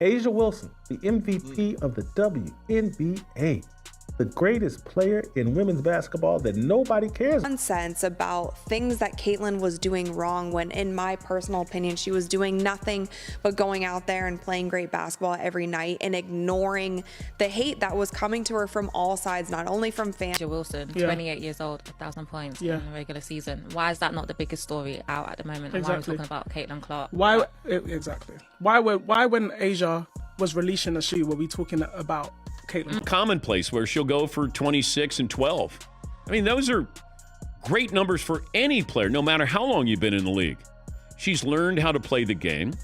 Asia Wilson, the MVP of the WNBA, the greatest player in women's basketball that nobody cares about. Nonsense about things that Caitlyn was doing wrong when, in my personal opinion, she was doing nothing but going out there and playing great basketball every night and ignoring the hate that was coming to her from all sides, not only from fans. Asia Wilson, 28 years old, 1,000 points in the regular season. Why is that not the biggest story out at the moment? And why are we talking about Caitlyn Clark? Why exactly? Why when Asia was releasing a shoe were we talking about Caitlyn? Commonplace where she'll go for 26 and 12. I mean, those are great numbers for any player, no matter how long you've been in the league. She's learned how to play the game,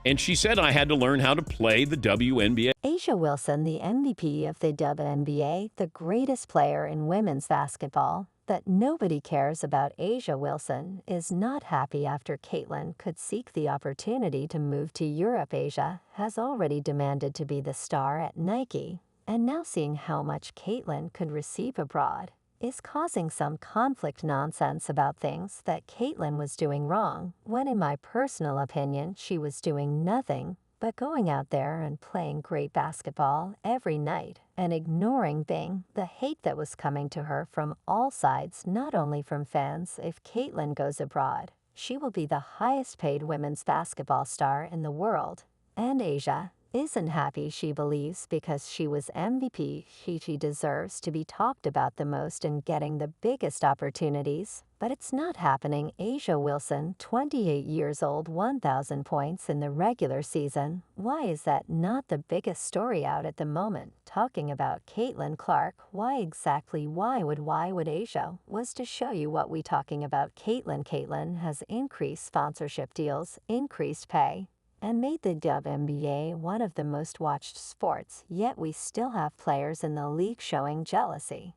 and she said, I had to learn how to play the WNBA. Asia Wilson, the MVP of the WNBA, the greatest player in women's basketball. That nobody cares about Asia Wilson is not happy after Caitlyn could seek the opportunity to move to Europe. Asia has already demanded to be the star at Nike, and now seeing how much Caitlyn could receive abroad is causing some conflict nonsense about things that Caitlyn was doing wrong, when in my personal opinion she was doing nothing but going out there and playing great basketball every night and ignoring the hate that was coming to her from all sides, not only from fans. If Caitlyn goes abroad, she will be the highest paid women's basketball star in the world. And Asia isn't happy, she believes, because she was MVP. She deserves to be talked about the most and getting the biggest opportunities. But it's not happening. Asia Wilson, 28 years old, 1,000 points in the regular season. Why is that not the biggest story out at the moment? Talking about Caitlyn Clark, why exactly? Why would Asia? Was to show you what we talking about. Caitlyn has increased sponsorship deals, increased pay, and made the WNBA one of the most watched sports, yet we still have players in the league showing jealousy.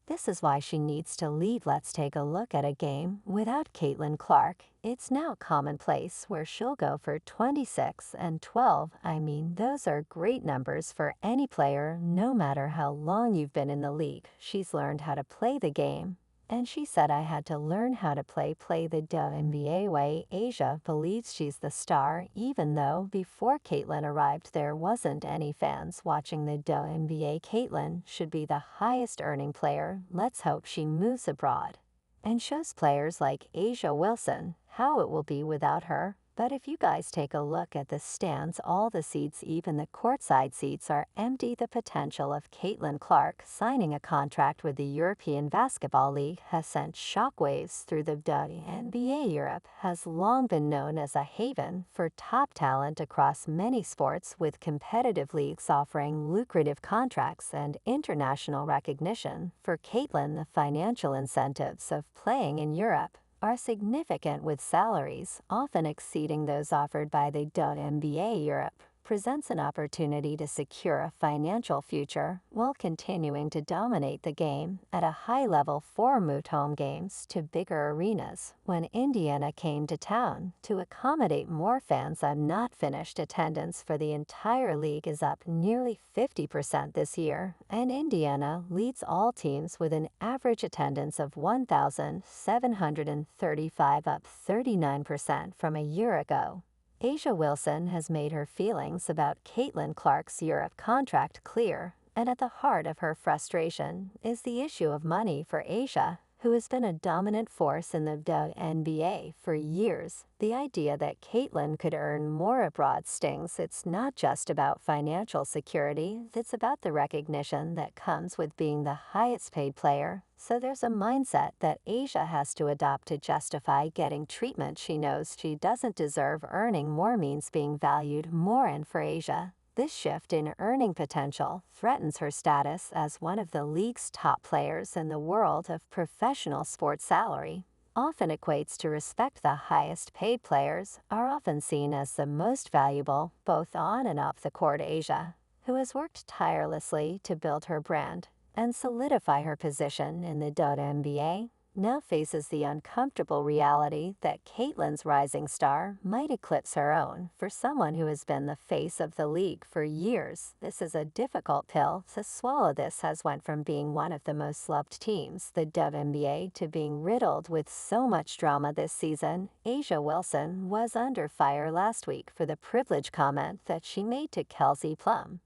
This is why she needs to leave. Let's take a look at a game without Caitlyn Clark. It's now commonplace where she'll go for 26 and 12. I mean, those are great numbers for any player, no matter how long you've been in the league. She's learned how to play the game. And she said, I had to learn how to play the WNBA way. Asia believes she's the star, even though before Caitlyn arrived there wasn't any fans watching the WNBA. Caitlyn should be the highest earning player. Let's hope she moves abroad and shows players like Asia Wilson how it will be without her. But if you guys take a look at the stands, all the seats, even the courtside seats, are empty. The potential of Caitlyn Clark signing a contract with the European Basketball League has sent shockwaves through the WNBA. Europe has long been known as a haven for top talent across many sports, with competitive leagues offering lucrative contracts and international recognition. For Caitlyn, the financial incentives of playing in Europe are significant, with salaries often exceeding those offered by the WNBA. Europe presents an opportunity to secure a financial future while continuing to dominate the game at a high level. For moved home games to bigger arenas when Indiana came to town to accommodate more fans. I'm not finished. Attendance for the entire league is up nearly 50% this year, and Indiana leads all teams with an average attendance of 1,735, up 39% from a year ago. Asia Wilson has made her feelings about Caitlyn Clark's Europe contract clear, and at the heart of her frustration is the issue of money. For Asia, who has been a dominant force in the WNBA for years, the idea that Caitlyn could earn more abroad stings. It's not just about financial security, it's about the recognition that comes with being the highest paid player. So there's a mindset that Asia has to adopt to justify getting treatment she knows she doesn't deserve. Earning more means being valued more, and for Asia, this shift in earning potential threatens her status as one of the league's top players in the world of professional sports. Salary often equates to respect. The highest paid players are often seen as the most valuable, both on and off the court. Asia, who has worked tirelessly to build her brand and solidify her position in the WNBA, now faces the uncomfortable reality that Caitlyn's rising star might eclipse her own. For someone who has been the face of the league for years, this is a difficult pill to swallow. This has went from being one of the most loved teams, the WNBA, to being riddled with so much drama this season. A'ja Wilson was under fire last week for the privilege comment that she made to Kelsey Plum.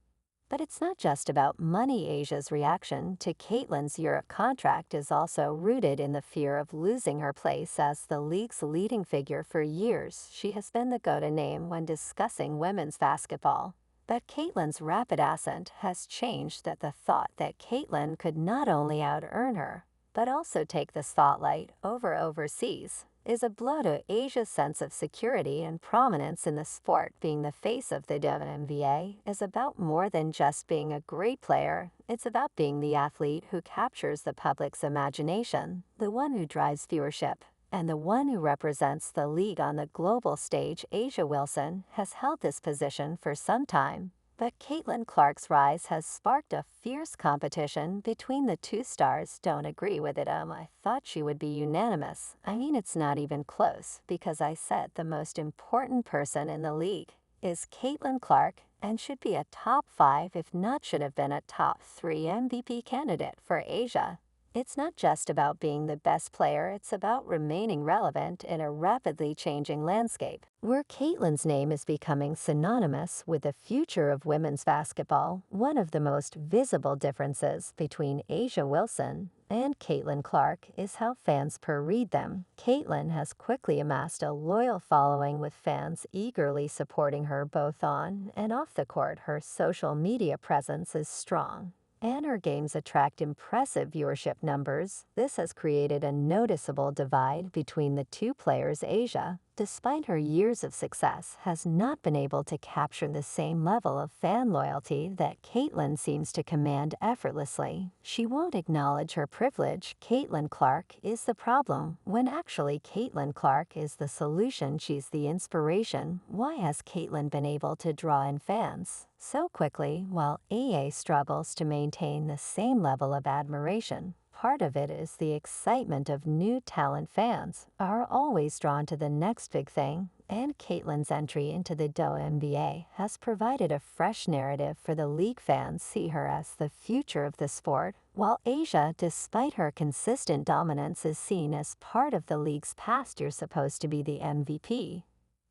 But it's not just about money. Asia's reaction to Caitlyn's Europe contract is also rooted in the fear of losing her place as the league's leading figure. For years, she has been the go-to name when discussing women's basketball. But Caitlyn's rapid ascent has changed the thought that Caitlyn could not only out-earn her, but also take the spotlight overseas is a blow to Asia's sense of security and prominence in the sport. Being the face of the WNBA is about more than just being a great player. It's about being the athlete who captures the public's imagination, the one who drives viewership, and the one who represents the league on the global stage. A'ja Wilson has held this position for some time, but Caitlin Clark's rise has sparked a fierce competition between the two stars. Don't agree with it. I thought she would be unanimous. I mean, it's not even close, because I said the most important person in the league is Caitlin Clark and should be a top 5, if not should have been a top 3 MVP candidate. For A'ja, it's not just about being the best player, it's about remaining relevant in a rapidly changing landscape, where Caitlyn's name is becoming synonymous with the future of women's basketball. One of the most visible differences between A'ja Wilson and Caitlin Clark is how fans read them. Caitlin has quickly amassed a loyal following, with fans eagerly supporting her both on and off the court. Her social media presence is strong, and her games attract impressive viewership numbers. This has created a noticeable divide between the two players. A'ja, despite her years of success, has not been able to capture the same level of fan loyalty that Caitlyn seems to command effortlessly. She won't acknowledge her privilege. Caitlin Clark is the problem, when actually Caitlin Clark is the solution. She's the inspiration. Why has Caitlyn been able to draw in fans so quickly while AA struggles to maintain the same level of admiration? Part of it is the excitement of new talent. Fans are always drawn to the next big thing, and Caitlyn's entry into the WNBA has provided a fresh narrative for the league. Fans see her as the future of the sport, while A'ja, despite her consistent dominance, is seen as part of the league's past. You're supposed to be the MVP,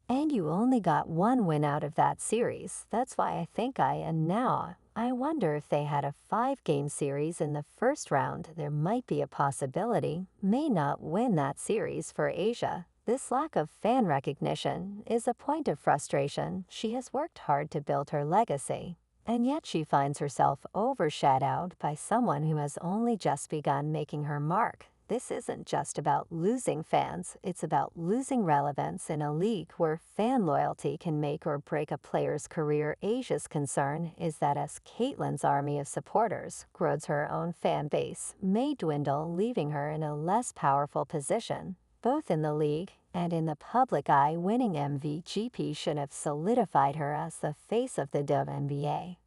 and you only got one win out of that series. That's why I think I wonder if they had a 5-game series in the first round, there might be a possibility may not win that series. For A'ja, this lack of fan recognition is a point of frustration. She has worked hard to build her legacy, and yet she finds herself overshadowed by someone who has only just begun making her mark. This isn't just about losing fans, it's about losing relevance in a league where fan loyalty can make or break a player's career. A'ja's concern is that as Caitlyn's army of supporters grows, her own fan base may dwindle, leaving her in a less powerful position, both in the league and in the public eye. Winning MVP should have solidified her as the face of the WNBA.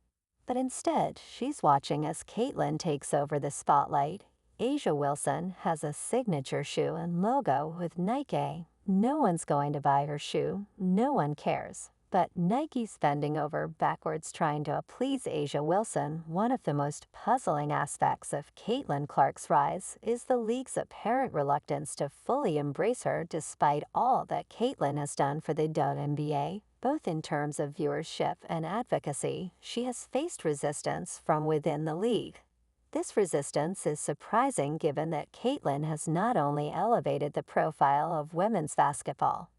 But instead, she's watching as Caitlyn takes over the spotlight. A'ja Wilson has a signature shoe and logo with Nike. No one's going to buy her shoe, no one cares. But Nike's bending over backwards trying to please A'ja Wilson. One of the most puzzling aspects of Caitlin Clark's rise is the league's apparent reluctance to fully embrace her, despite all that Caitlin has done for the WNBA. Both in terms of viewership and advocacy, she has faced resistance from within the league. This resistance is surprising given that Caitlyn has not only elevated the profile of women's basketball,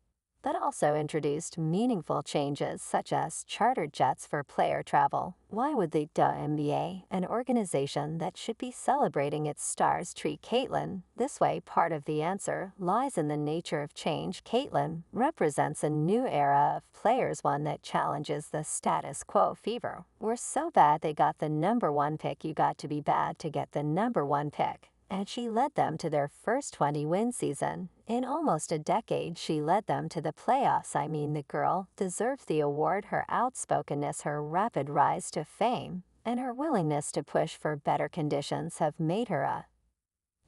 but also introduced meaningful changes such as chartered jets for player travel. Why would the WNBA, an organization that should be celebrating its stars, treat Caitlyn this way? Part of the answer lies in the nature of change. Caitlyn represents a new era of players, one that challenges the status quo. Fever were so bad they got the #1 pick. You got to be bad to get the #1 pick. And she led them to their first 20-win season. In almost a decade, she led them to the playoffs. I mean, the girl deserves the award. Her outspokenness, her rapid rise to fame, and her willingness to push for better conditions have made her a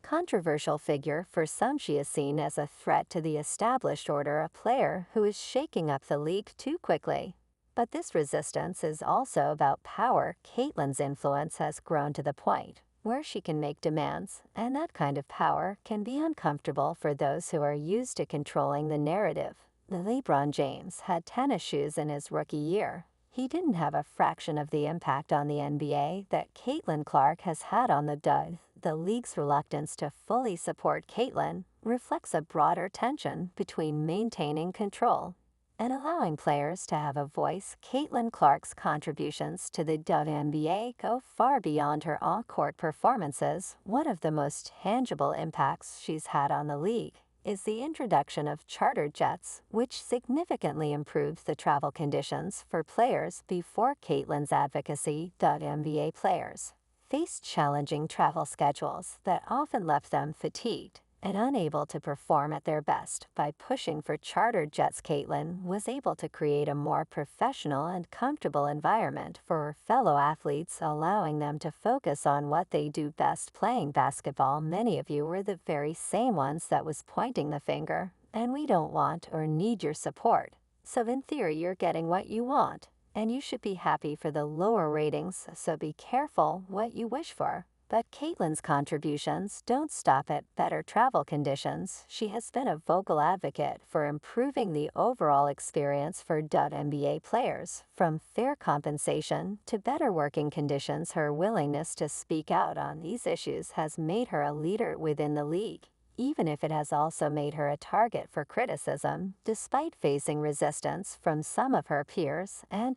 controversial figure, for some she is seen as a threat to the established order, a player who is shaking up the league too quickly. But this resistance is also about power. Caitlyn's influence has grown to the point where she can make demands, and that kind of power can be uncomfortable for those who are used to controlling the narrative. LeBron James had tennis shoes in his rookie year. He didn't have a fraction of the impact on the NBA that Caitlin Clark has had on the WNBA. The league's reluctance to fully support Caitlin reflects a broader tension between maintaining control and allowing players to have a voice. Caitlin Clark's contributions to the WNBA go far beyond her on-court performances. One of the most tangible impacts she's had on the league is the introduction of charter jets, which significantly improves the travel conditions for players. Before Caitlin's advocacy, WNBA players faced challenging travel schedules that often left them fatigued and unable to perform at their best. By pushing for charter jets, Caitlin was able to create a more professional and comfortable environment for her fellow athletes, allowing them to focus on what they do best, playing basketball. Many of you were the very same ones that was pointing the finger, and we don't want or need your support. So in theory, you're getting what you want, and you should be happy for the lower ratings, so be careful what you wish for. But Caitlin's contributions don't stop at better travel conditions. She has been a vocal advocate for improving the overall experience for WNBA players. From fair compensation to better working conditions, her willingness to speak out on these issues has made her a leader within the league, even if it has also made her a target for criticism. Despite facing resistance from some of her peers and